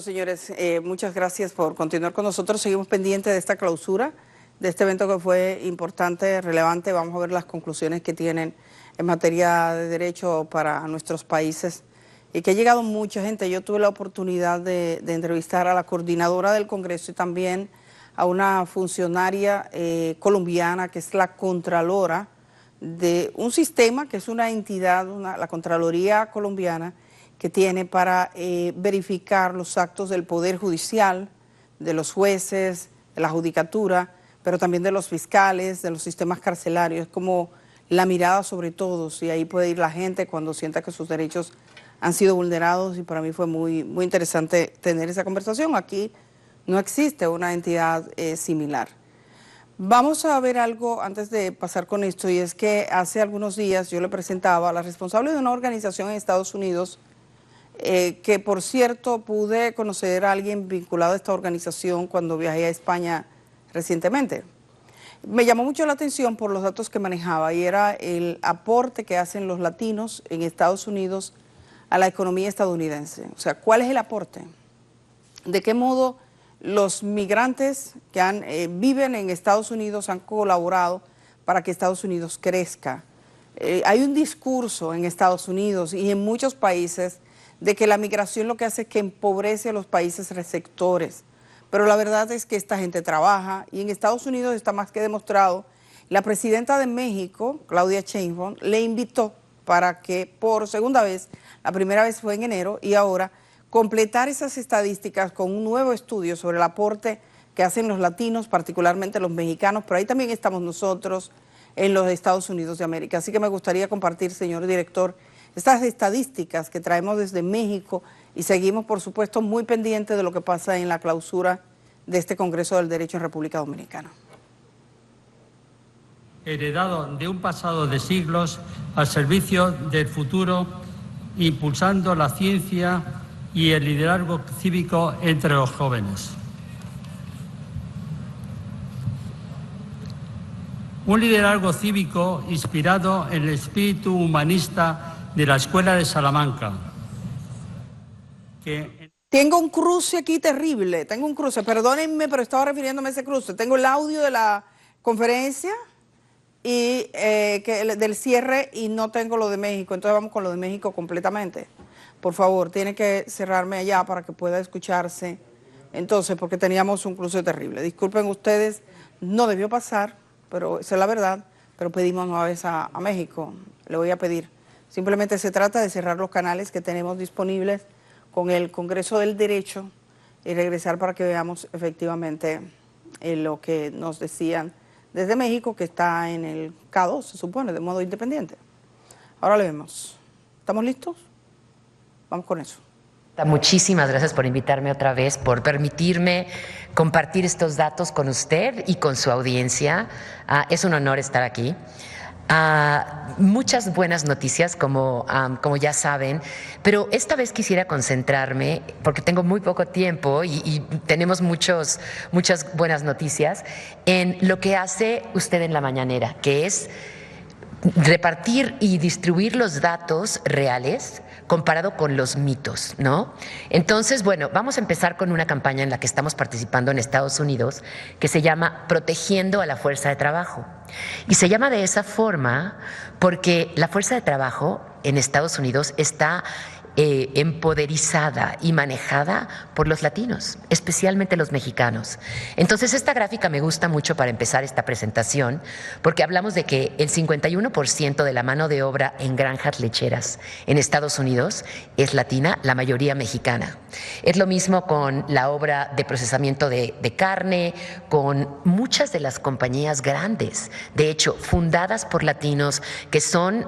señores, muchas gracias por continuar con nosotros. Seguimos pendientes de esta clausura, de este evento que fue importante, relevante. Vamos a ver las conclusiones que tienen en materia de derecho para nuestros países y que ha llegado mucha gente. Yo tuve la oportunidad de entrevistar a la coordinadora del Congreso y también a una funcionaria colombiana que es la Contralora de un sistema que es una entidad, la Contraloría colombiana, que tiene para verificar los actos del Poder Judicial, de los jueces, de la judicatura, pero también de los fiscales, de los sistemas carcelarios. Es como la mirada sobre todos y ahí puede ir la gente cuando sienta que sus derechos han sido vulnerados y para mí fue muy interesante tener esa conversación. Aquí no existe una entidad similar. Vamos a ver algo antes de pasar con esto y es que hace algunos días yo le presentaba a la responsable de una organización en Estados Unidos que por cierto pude conocer a alguien vinculado a esta organización cuando viajé a España recientemente. Me llamó mucho la atención por los datos que manejaba y era el aporte que hacen los latinos en Estados Unidos a la economía estadounidense. O sea, ¿cuál es el aporte? ¿De qué modo los migrantes que viven en Estados Unidos han colaborado para que Estados Unidos crezca? Hay un discurso en Estados Unidos y en muchos países de que la migración lo que hace es que empobrece a los países receptores. Pero la verdad es que esta gente trabaja y en Estados Unidos está más que demostrado. La presidenta de México, Claudia Sheinbaum, le invitó para que por segunda vez, la primera vez fue en enero y ahora completar esas estadísticas con un nuevo estudio sobre el aporte que hacen los latinos, particularmente los mexicanos, pero ahí también estamos nosotros en los Estados Unidos de América. Así que me gustaría compartir, señor director, estas estadísticas que traemos desde México y seguimos, por supuesto, muy pendientes de lo que pasa en la clausura de este Congreso del Derecho en República Dominicana. Heredado de un pasado de siglos al servicio del futuro, impulsando la ciencia y el liderazgo cívico entre los jóvenes. Un liderazgo cívico inspirado en el espíritu humanista de la Escuela de Salamanca. Tengo un cruce aquí terrible, tengo un cruce, perdónenme, pero estaba refiriéndome a ese cruce. Tengo el audio de la conferencia y del cierre y no tengo lo de México, entonces vamos con lo de México completamente. Por favor, tiene que cerrarme allá para que pueda escucharse. Entonces, porque teníamos un cruce terrible. Disculpen ustedes, no debió pasar, pero esa es la verdad, pero pedimos una vez a México, le voy a pedir. Simplemente se trata de cerrar los canales que tenemos disponibles con el Congreso del Derecho y regresar para que veamos efectivamente lo que nos decían desde México, que está en el K2, se supone, de modo independiente. Ahora le vemos. ¿Estamos listos? Vamos con eso. Muchísimas gracias por invitarme otra vez, por permitirme compartir estos datos con usted y con su audiencia. Es un honor estar aquí. Muchas buenas noticias, como ya saben, pero esta vez quisiera concentrarme, porque tengo muy poco tiempo y tenemos muchas buenas noticias, en lo que hace usted en la mañanera, que es repartir y distribuir los datos reales comparado con los mitos, ¿no? Entonces, bueno, vamos a empezar con una campaña en la que estamos participando en Estados Unidos que se llama Protegiendo a la Fuerza de Trabajo. Y se llama de esa forma porque la fuerza de trabajo en Estados Unidos está empoderizada y manejada por los latinos, especialmente los mexicanos. Entonces, esta gráfica me gusta mucho para empezar esta presentación, porque hablamos de que el 51% de la mano de obra en granjas lecheras en Estados Unidos es latina, la mayoría mexicana. Es lo mismo con la obra de procesamiento de carne, con muchas de las compañías grandes, de hecho, fundadas por latinos que son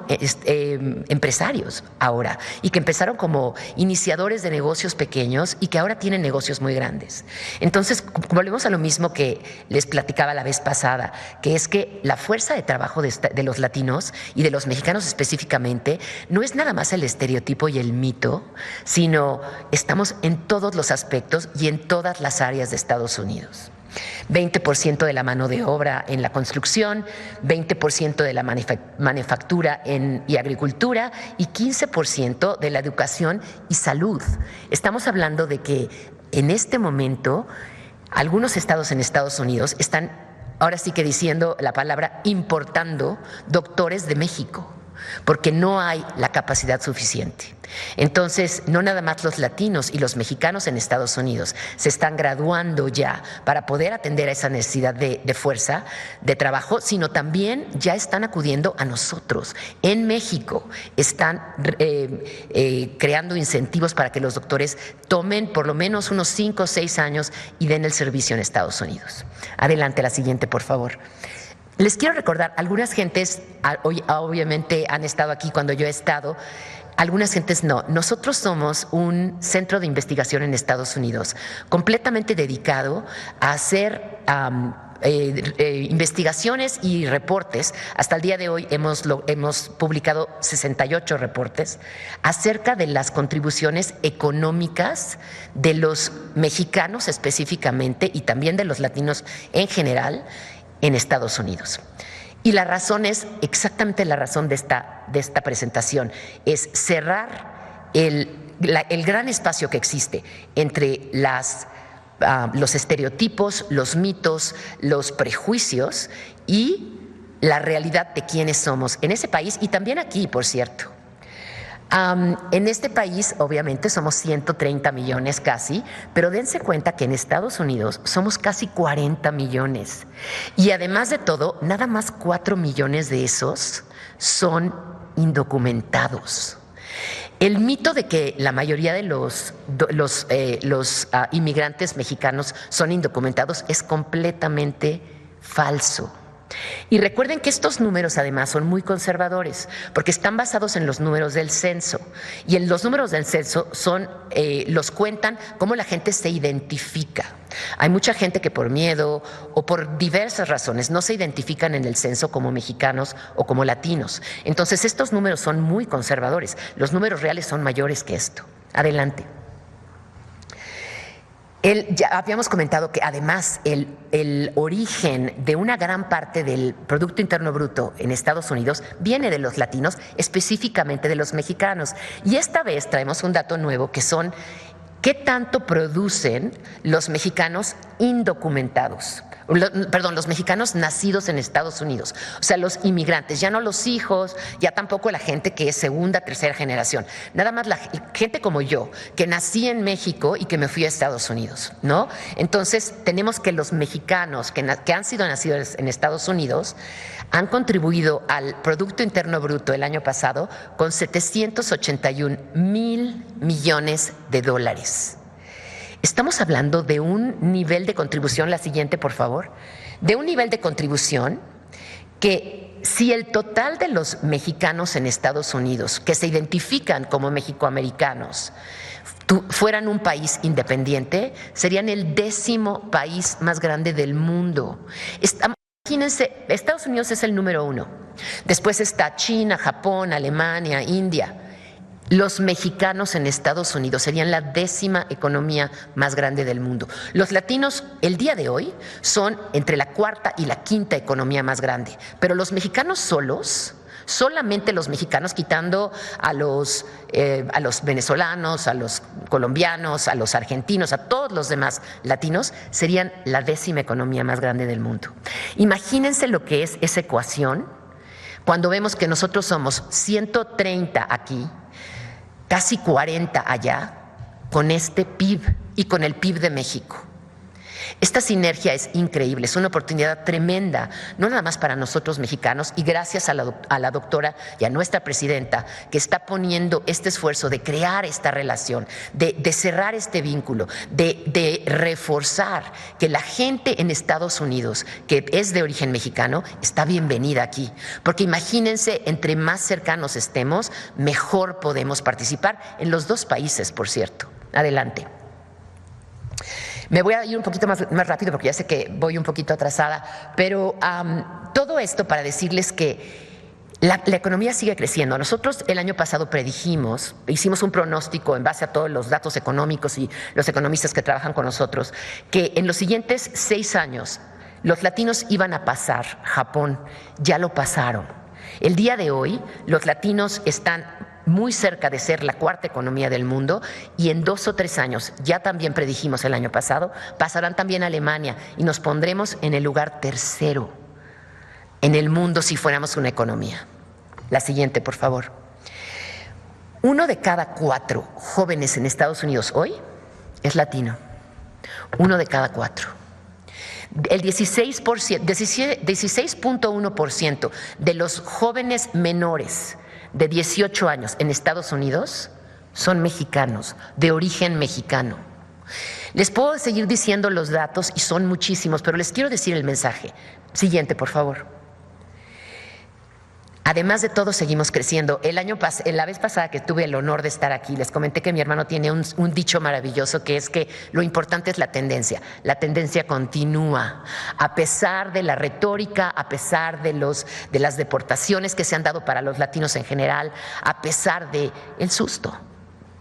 empresarios ahora y que empezaron como iniciadores de negocios pequeños y que ahora tienen negocios muy grandes. Entonces, volvemos a lo mismo que les platicaba la vez pasada, que es que la fuerza de trabajo de los latinos y de los mexicanos específicamente no es nada más el estereotipo y el mito, sino estamos en todos los aspectos y en todas las áreas de Estados Unidos. 20% de la mano de obra en la construcción, 20% de la manufactura y agricultura y 15% de la educación y salud. Estamos hablando de que en este momento, algunos estados en Estados Unidos están, ahora sí que diciendo la palabra, importando doctores de México, porque no hay la capacidad suficiente. Entonces, no nada más los latinos y los mexicanos en Estados Unidos se están graduando ya para poder atender a esa necesidad de fuerza, de trabajo, sino también ya están acudiendo a nosotros. En México están creando incentivos para que los doctores tomen por lo menos unos 5 o 6 años y den el servicio en Estados Unidos. Adelante, la siguiente, por favor. Les quiero recordar, algunas gentes obviamente han estado aquí cuando yo he estado, algunas gentes no. Nosotros somos un centro de investigación en Estados Unidos completamente dedicado a hacer investigaciones y reportes. Hasta el día de hoy hemos publicado 68 reportes acerca de las contribuciones económicas de los mexicanos específicamente y también de los latinos en general en Estados Unidos. Y la razón es, exactamente la razón de esta presentación, es cerrar el gran espacio que existe entre los estereotipos, los mitos, los prejuicios y la realidad de quiénes somos en ese país y también aquí, por cierto. En este país, obviamente, somos 130 millones casi, pero dense cuenta que en Estados Unidos somos casi 40 millones. Y además de todo, nada más 4 millones de esos son indocumentados. El mito de que la mayoría de los inmigrantes mexicanos son indocumentados es completamente falso. Y recuerden que estos números además son muy conservadores porque están basados en los números del censo y en los números del censo los cuentan cómo la gente se identifica. Hay mucha gente que por miedo o por diversas razones no se identifican en el censo como mexicanos o como latinos. Entonces estos números son muy conservadores. Los números reales son mayores que esto. Adelante. Ya habíamos comentado que además el origen de una gran parte del Producto Interno Bruto en Estados Unidos viene de los latinos, específicamente de los mexicanos. Y esta vez traemos un dato nuevo que son ¿qué tanto producen los mexicanos indocumentados? Perdón, los mexicanos nacidos en Estados Unidos, o sea, los inmigrantes, ya no los hijos, ya tampoco la gente que es segunda, tercera generación, nada más la gente como yo, que nací en México y que me fui a Estados Unidos, ¿no? Entonces, tenemos que los mexicanos que han sido nacidos en Estados Unidos han contribuido al Producto Interno Bruto el año pasado con 781 mil millones de dólares. Estamos hablando de un nivel de contribución, la siguiente por favor, de un nivel de contribución que si el total de los mexicanos en Estados Unidos que se identifican como mexicoamericanos fueran un país independiente, serían el 10º país más grande del mundo. Imagínense, Estados Unidos es el número 1, después está China, Japón, Alemania, India. Los mexicanos en Estados Unidos serían la 10ª economía más grande del mundo. Los latinos el día de hoy son entre la 4ª y la 5ª economía más grande, pero los mexicanos solamente los mexicanos, quitando a los venezolanos, a los colombianos, a los argentinos, a todos los demás latinos, serían la 10ª economía más grande del mundo. Imagínense lo que es esa ecuación cuando vemos que nosotros somos 130 aquí, casi 40 allá, con este PIB y con el PIB de México. Esta sinergia es increíble, es una oportunidad tremenda, no nada más para nosotros mexicanos, y gracias a la doctora y a nuestra presidenta que está poniendo este esfuerzo de crear esta relación, de cerrar este vínculo, de reforzar que la gente en Estados Unidos que es de origen mexicano está bienvenida aquí, porque imagínense, entre más cercanos estemos, mejor podemos participar en los dos países, por cierto. Adelante. Me voy a ir un poquito más rápido porque ya sé que voy un poquito atrasada, pero todo esto para decirles que la economía sigue creciendo. Nosotros el año pasado hicimos un pronóstico en base a todos los datos económicos y los economistas que trabajan con nosotros, que en los siguientes 6 años los latinos iban a pasar Japón, ya lo pasaron. El día de hoy los latinos están muy cerca de ser la cuarta economía del mundo y en 2 o 3 años, ya también predijimos el año pasado, pasarán también a Alemania y nos pondremos en el lugar tercero en el mundo si fuéramos una economía. La siguiente, por favor. 1 de cada 4 jóvenes en Estados Unidos hoy es latino. 1 de cada 4. El 16.1% de los jóvenes menores de 18 años en Estados Unidos son mexicanos, de origen mexicano. Les puedo seguir diciendo los datos y son muchísimos, pero les quiero decir el mensaje. Siguiente, por favor. Además de todo, seguimos creciendo. La vez pasada que tuve el honor de estar aquí, les comenté que mi hermano tiene un dicho maravilloso, que es que lo importante es la tendencia. La tendencia continúa. A pesar de la retórica, a pesar de las deportaciones que se han dado para los latinos en general, a pesar del susto,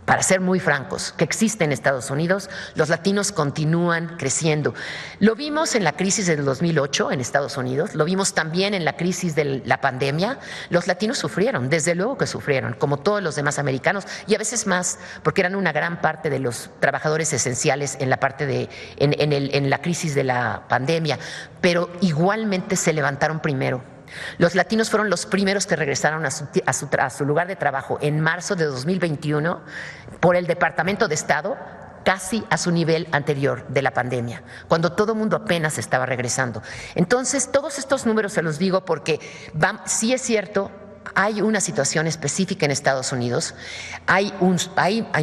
para ser muy francos, que existe en Estados Unidos, los latinos continúan creciendo. Lo vimos en la crisis del 2008 en Estados Unidos, lo vimos también en la crisis de la pandemia. Los latinos sufrieron, desde luego que sufrieron, como todos los demás americanos, y a veces más, porque eran una gran parte de los trabajadores esenciales en la crisis de la pandemia, pero igualmente se levantaron primero. Los latinos fueron los primeros que regresaron a su lugar de trabajo en marzo de 2021 por el Departamento de Estado, casi a su nivel anterior de la pandemia, cuando todo el mundo apenas estaba regresando. Entonces, todos estos números se los digo porque sí es cierto, hay una situación específica en Estados Unidos, hay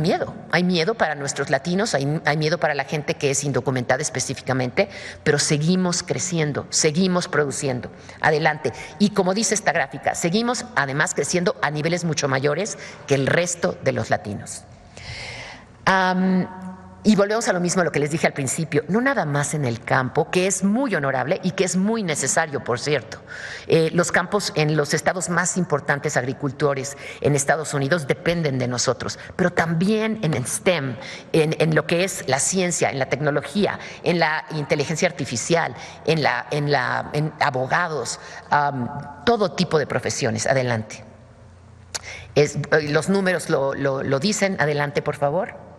miedo para nuestros latinos, hay miedo para la gente que es indocumentada específicamente, pero seguimos creciendo, seguimos produciendo. Adelante. Y como dice esta gráfica, seguimos además creciendo a niveles mucho mayores que el resto de los latinos. Y volvemos a lo mismo, lo que les dije al principio, no nada más en el campo, que es muy honorable y que es muy necesario, por cierto. Los campos en los estados más importantes agricultores en Estados Unidos dependen de nosotros, pero también en el STEM, en lo que es la ciencia, en la tecnología, en la inteligencia artificial, en abogados, todo tipo de profesiones. Adelante. Los números lo dicen. Adelante, por favor.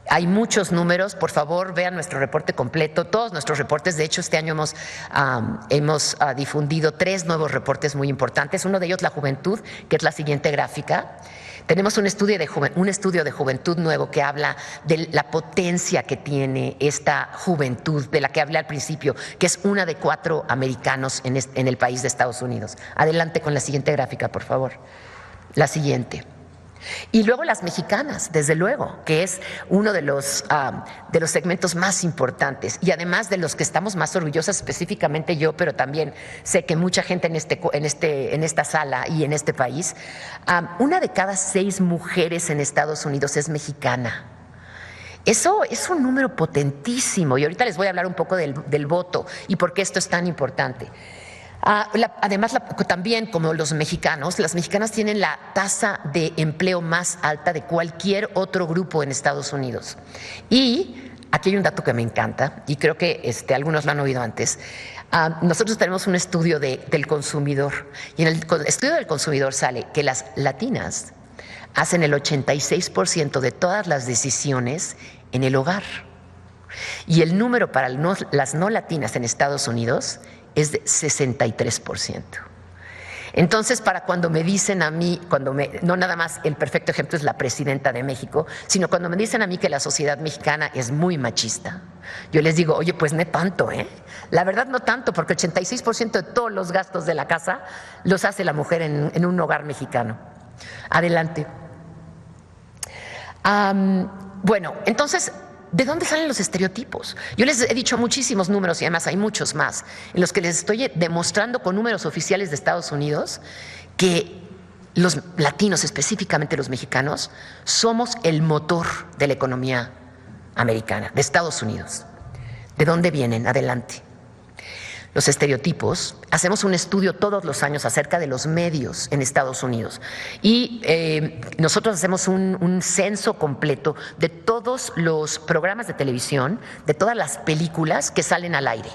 Hay muchos números, por favor vean nuestro reporte completo, todos nuestros reportes. De hecho, este año hemos difundido 3 nuevos reportes muy importantes. Uno de ellos, la juventud, que es la siguiente gráfica. Tenemos un estudio de juventud nuevo que habla de la potencia que tiene esta juventud, de la que hablé al principio, que es 1 de 4 americanos en el país de Estados Unidos. Adelante con la siguiente gráfica, por favor. La siguiente. Y luego las mexicanas, desde luego, que es uno de los segmentos más importantes y además de los que estamos más orgullosas, específicamente yo, pero también sé que mucha gente en esta sala y en este país. 1 de cada 6 mujeres en Estados Unidos es mexicana. Eso es un número potentísimo y ahorita les voy a hablar un poco del voto y por qué esto es tan importante. Además, también como los mexicanos, las mexicanas tienen la tasa de empleo más alta de cualquier otro grupo en Estados Unidos. Y aquí hay un dato que me encanta y creo que algunos lo han oído antes. Nosotros tenemos un estudio del consumidor y en el estudio del consumidor sale que las latinas hacen el 86% de todas las decisiones en el hogar. Y el número para las no latinas en Estados Unidos es de 63%. Entonces, para cuando me dicen a mí, no nada más el perfecto ejemplo es la presidenta de México, sino cuando me dicen a mí que la sociedad mexicana es muy machista, yo les digo, oye, pues no tanto, La verdad no tanto, porque el 86% de todos los gastos de la casa los hace la mujer en un hogar mexicano. Adelante. Bueno, entonces, ¿de dónde salen los estereotipos? Yo les he dicho muchísimos números y además hay muchos más en los que les estoy demostrando con números oficiales de Estados Unidos que los latinos, específicamente los mexicanos, somos el motor de la economía americana, de Estados Unidos. ¿De dónde vienen? Adelante. Los estereotipos, hacemos un estudio todos los años acerca de los medios en Estados Unidos y nosotros hacemos un censo completo de todos los programas de televisión, de todas las películas que salen al aire.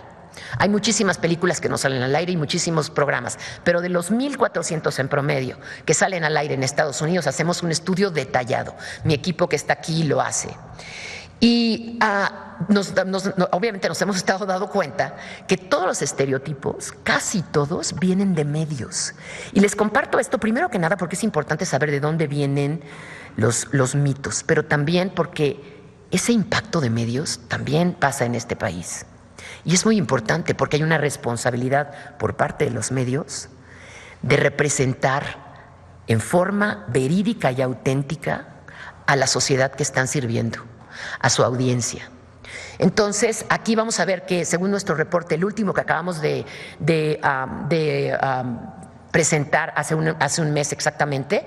Hay muchísimas películas que no salen al aire y muchísimos programas, pero de los 1,400 en promedio que salen al aire en Estados Unidos, hacemos un estudio detallado. Mi equipo que está aquí lo hace. Y obviamente nos hemos estado dando cuenta que todos los estereotipos, casi todos, vienen de medios. Y les comparto esto primero que nada porque es importante saber de dónde vienen los mitos, pero también porque ese impacto de medios también pasa en este país. Y es muy importante porque hay una responsabilidad por parte de los medios de representar en forma verídica y auténtica a la sociedad que están sirviendo, a su audiencia. Entonces, aquí vamos a ver que, según nuestro reporte, el último que acabamos de presentar hace un mes exactamente,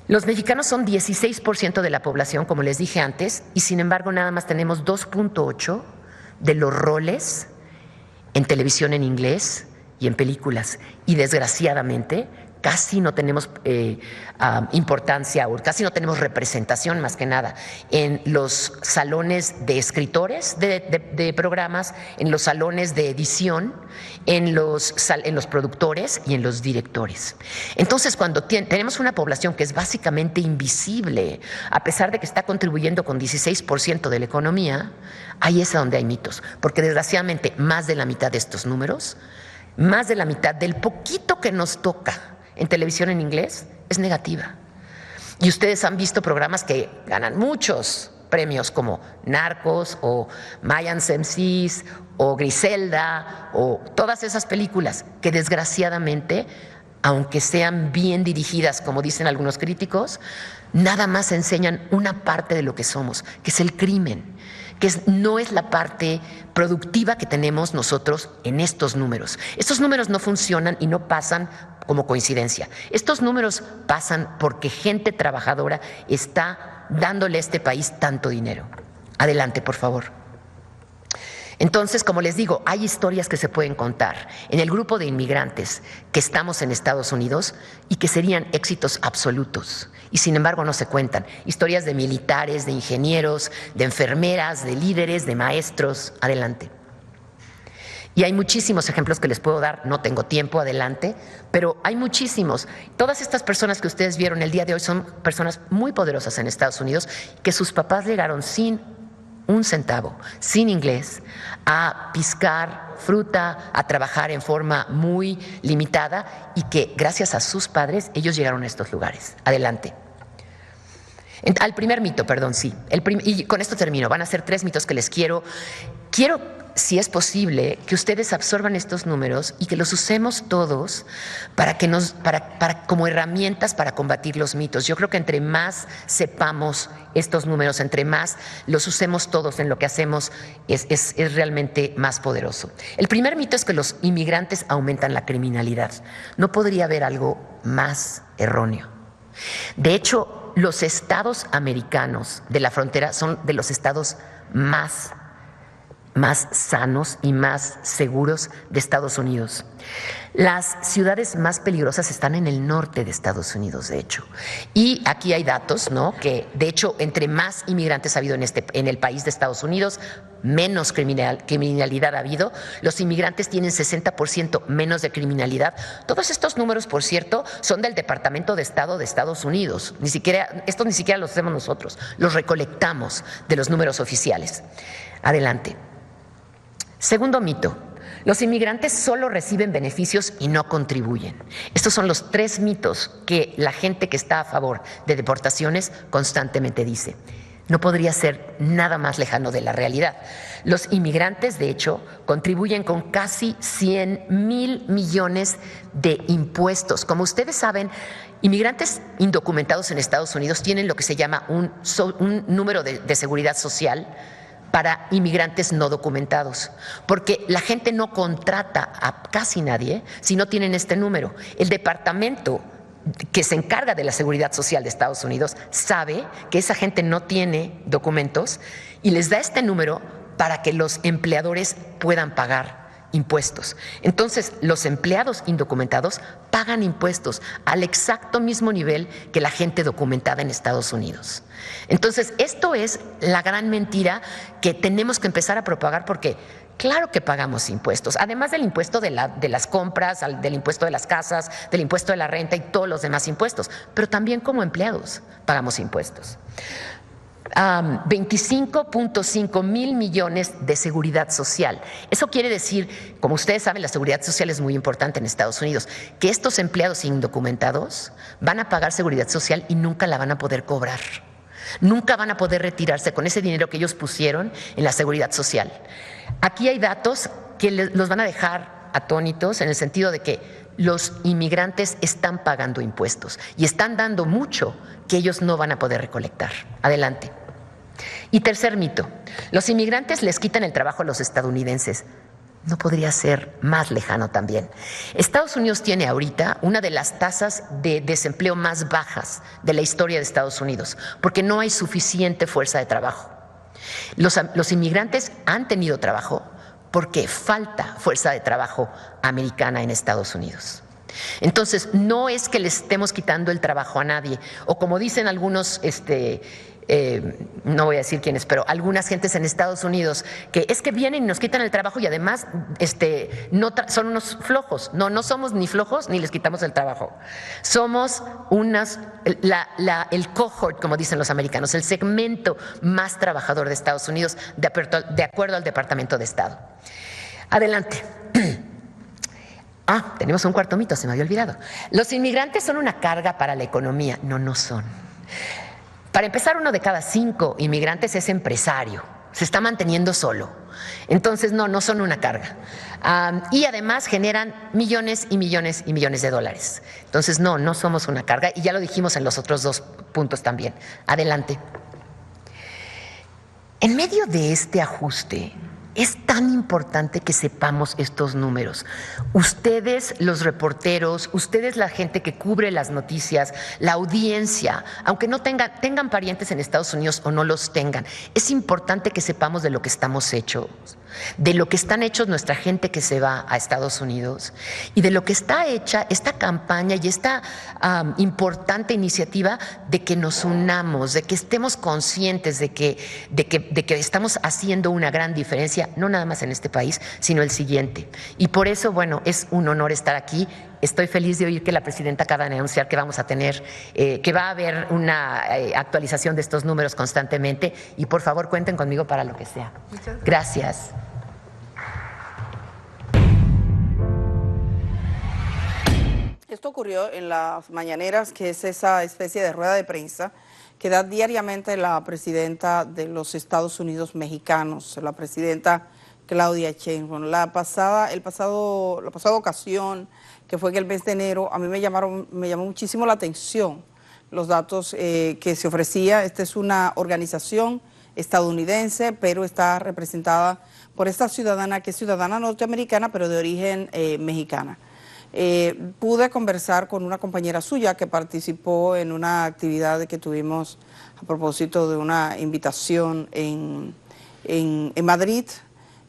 los mexicanos son 16% de la población, como les dije antes, y sin embargo nada más tenemos 2.8% de los roles en televisión en inglés y en películas. Y desgraciadamente casi no tenemos importancia o casi no tenemos representación más que nada en los salones de escritores de programas, en los salones de edición, en los productores y en los directores. Entonces, cuando tenemos una población que es básicamente invisible, a pesar de que está contribuyendo con 16% de la economía, ahí es donde hay mitos, porque desgraciadamente más de la mitad de estos números, más de la mitad del poquito que nos toca en televisión en inglés es negativa. Y ustedes han visto programas que ganan muchos premios como Narcos o Mayans MCs o Griselda o todas esas películas que desgraciadamente, aunque sean bien dirigidas, como dicen algunos críticos, nada más enseñan una parte de lo que somos, que es el crimen, que no es la parte productiva que tenemos nosotros en estos números. Estos números no funcionan y no pasan como coincidencia. Estos números pasan porque gente trabajadora está dándole a este país tanto dinero. Adelante, por favor. Entonces, como les digo, hay historias que se pueden contar en el grupo de inmigrantes que estamos en Estados Unidos y que serían éxitos absolutos y sin embargo no se cuentan. Historias de militares, de ingenieros, de enfermeras, de líderes, de maestros. Adelante. Y hay muchísimos ejemplos que les puedo dar, no tengo tiempo, adelante, pero hay muchísimos. Todas estas personas que ustedes vieron el día de hoy son personas muy poderosas en Estados Unidos que sus papás llegaron sin un centavo, sin inglés, a piscar fruta, a trabajar en forma muy limitada y que gracias a sus padres ellos llegaron a estos lugares. Adelante. Al primer mito, perdón, sí. Y con esto termino. Van a ser 3 mitos que les quiero, si es posible, que ustedes absorban estos números y que los usemos todos para como herramientas para combatir los mitos. Yo creo que entre más sepamos estos números, entre más los usemos todos en lo que hacemos, es realmente más poderoso. El primer mito es que los inmigrantes aumentan la criminalidad. No podría haber algo más erróneo. De hecho, los estados americanos de la frontera son de los estados más sanos y más seguros de Estados Unidos. Las ciudades más peligrosas están en el norte de Estados Unidos, de hecho. Y aquí hay datos, ¿no? Que de hecho, entre más inmigrantes ha habido en el país de Estados Unidos, menos criminalidad ha habido. Los inmigrantes tienen 60% menos de criminalidad. Todos estos números, por cierto, son del Departamento de Estado de Estados Unidos. Estos ni siquiera los hacemos nosotros, los recolectamos de los números oficiales. Adelante. Segundo mito, los inmigrantes solo reciben beneficios y no contribuyen. Estos son los 3 mitos que la gente que está a favor de deportaciones constantemente dice. No podría ser nada más lejano de la realidad. Los inmigrantes, de hecho, contribuyen con casi 100,000 millones de impuestos. Como ustedes saben, inmigrantes indocumentados en Estados Unidos tienen lo que se llama un número de seguridad social para inmigrantes no documentados, porque la gente no contrata a casi nadie si no tienen este número. El departamento que se encarga de la seguridad social de Estados Unidos sabe que esa gente no tiene documentos y les da este número para que los empleadores puedan pagar impuestos. Entonces, los empleados indocumentados pagan impuestos al exacto mismo nivel que la gente documentada en Estados Unidos. Entonces, esto es la gran mentira que tenemos que empezar a propagar, porque claro que pagamos impuestos, además del impuesto de las compras, del impuesto de las casas, del impuesto de la renta y todos los demás impuestos, pero también como empleados pagamos impuestos. 25.5 mil millones de seguridad social. Eso quiere decir, como ustedes saben, la seguridad social es muy importante en Estados Unidos, que estos empleados indocumentados van a pagar seguridad social y nunca la van a poder cobrar. Nunca van a poder retirarse con ese dinero que ellos pusieron en la seguridad social. Aquí hay datos que los van a dejar atónitos, en el sentido de que los inmigrantes están pagando impuestos y están dando mucho que ellos no van a poder recolectar. Adelante. Y tercer mito, los inmigrantes les quitan el trabajo a los estadounidenses. No podría ser más lejano también. Estados Unidos tiene ahorita una de las tasas de desempleo más bajas de la historia de Estados Unidos, porque no hay suficiente fuerza de trabajo. Los inmigrantes han tenido trabajo porque falta fuerza de trabajo americana en Estados Unidos. Entonces, no es que les estemos quitando el trabajo a nadie, o como dicen algunos, no voy a decir quiénes, pero algunas gentes en Estados Unidos, que es que vienen y nos quitan el trabajo y además son unos flojos. No somos ni flojos ni les quitamos el trabajo. Somos el cohort, como dicen los americanos, el segmento más trabajador de Estados Unidos, de acuerdo al Departamento de Estado. Adelante. Tenemos un cuarto mito, se me había olvidado. Los inmigrantes son una carga para la economía. No son. Para empezar, 1 de cada 5 inmigrantes es empresario, se está manteniendo solo. Entonces, no son una carga. Y además generan millones y millones y millones de dólares. Entonces, no somos una carga, y ya lo dijimos en los otros 2 puntos también. Adelante. En medio de este ajuste, es tan importante que sepamos estos números. Ustedes, los reporteros, ustedes, la gente que cubre las noticias, la audiencia, aunque no tengan parientes en Estados Unidos o no los tengan, es importante que sepamos de lo que estamos hechos, de lo que están hechos nuestra gente que se va a Estados Unidos, y de lo que está hecha esta campaña y esta importante iniciativa de que nos unamos, de que estemos conscientes de que estamos haciendo una gran diferencia, no nada más en este país, sino el siguiente. Y por eso, bueno, es un honor estar aquí. Estoy feliz de oír que la presidenta acaba de anunciar que vamos a tener, que va a haber una actualización de estos números constantemente, y por favor cuenten conmigo para lo que sea. Muchas gracias. Esto ocurrió en las mañaneras, que es esa especie de rueda de prensa que da diariamente la presidenta de los Estados Unidos mexicanos, la presidenta Claudia Sheinbaum. La pasada ocasión, que fue en el mes de enero, a mí me llamó muchísimo la atención los datos que se ofrecía. Esta es una organización estadounidense, pero está representada por esta ciudadana, que es ciudadana norteamericana, pero de origen mexicana. Pude conversar con una compañera suya que participó en una actividad que tuvimos a propósito de una invitación en Madrid,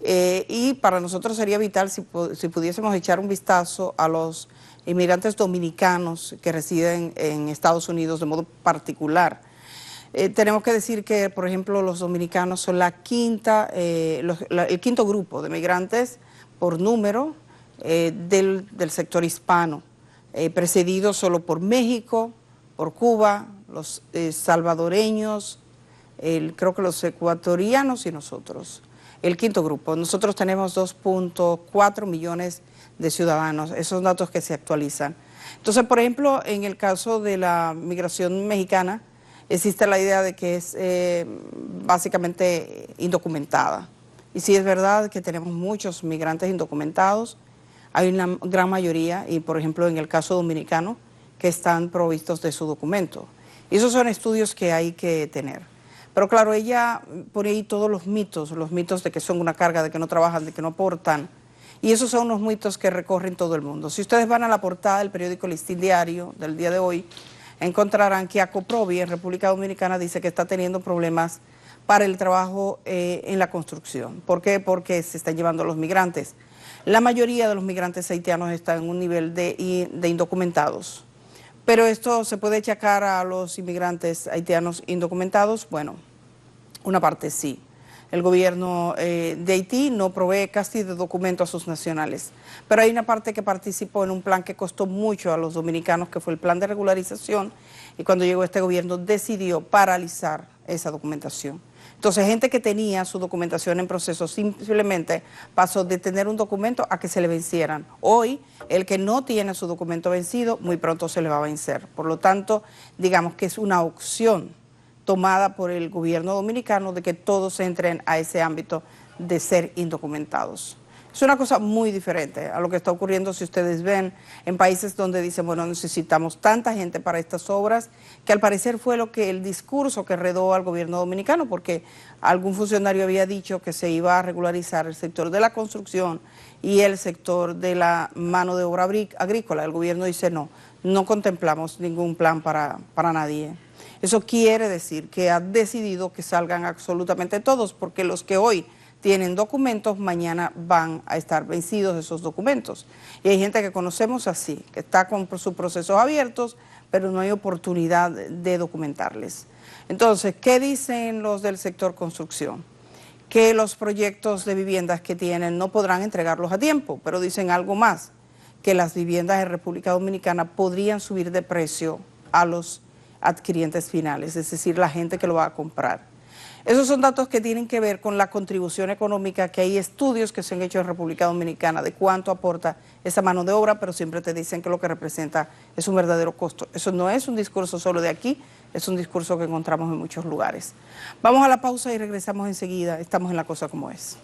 y para nosotros sería vital si pudiésemos echar un vistazo a los inmigrantes dominicanos que residen en Estados Unidos de modo particular. Tenemos que decir que, por ejemplo, los dominicanos son el quinto grupo de migrantes por número del sector hispano, precedido solo por México, por Cuba, los salvadoreños, creo que los ecuatorianos y nosotros. El quinto grupo. Nosotros tenemos 2.4 millones de ciudadanos, esos datos que se actualizan. Entonces, por ejemplo, en el caso de la migración mexicana, existe la idea de que es básicamente indocumentada. Y sí es verdad que tenemos muchos migrantes indocumentados. Hay una gran mayoría, y por ejemplo en el caso dominicano, que están provistos de su documento. Y esos son estudios que hay que tener. Pero claro, ella pone ahí todos los mitos de que son una carga, de que no trabajan, de que no aportan. Y esos son unos mitos que recorren todo el mundo. Si ustedes van a la portada del periódico Listín Diario del día de hoy, encontrarán que Acoprovi en República Dominicana dice que está teniendo problemas para el trabajo en la construcción. ¿Por qué? Porque se están llevando a los migrantes. La mayoría de los migrantes haitianos están en un nivel de indocumentados. Pero esto se puede achacar a los inmigrantes haitianos indocumentados. Bueno, una parte sí. El gobierno de Haití no provee casi de documentos a sus nacionales. Pero hay una parte que participó en un plan que costó mucho a los dominicanos, que fue el plan de regularización, y cuando llegó este gobierno decidió paralizar esa documentación. Entonces, gente que tenía su documentación en proceso simplemente pasó de tener un documento a que se le vencieran. Hoy, el que no tiene su documento vencido, muy pronto se le va a vencer. Por lo tanto, digamos que es una opción tomada por el gobierno dominicano de que todos entren a ese ámbito de ser indocumentados. Es una cosa muy diferente a lo que está ocurriendo, si ustedes ven, en países donde dicen, bueno, necesitamos tanta gente para estas obras, que al parecer fue el discurso que redó al gobierno dominicano, porque algún funcionario había dicho que se iba a regularizar el sector de la construcción y el sector de la mano de obra agrícola. El gobierno dice, no contemplamos ningún plan para nadie. Eso quiere decir que ha decidido que salgan absolutamente todos, porque los que hoy tienen documentos, mañana van a estar vencidos esos documentos. Y hay gente que conocemos así, que está con sus procesos abiertos, pero no hay oportunidad de documentarles. Entonces, ¿qué dicen los del sector construcción? Que los proyectos de viviendas que tienen no podrán entregarlos a tiempo, pero dicen algo más, que las viviendas en República Dominicana podrían subir de precio a los adquirientes finales, es decir, la gente que lo va a comprar. Esos son datos que tienen que ver con la contribución económica, que hay estudios que se han hecho en República Dominicana de cuánto aporta esa mano de obra, pero siempre te dicen que lo que representa es un verdadero costo. Eso no es un discurso solo de aquí, es un discurso que encontramos en muchos lugares. Vamos a la pausa y regresamos enseguida. Estamos en La Cosa Como Es.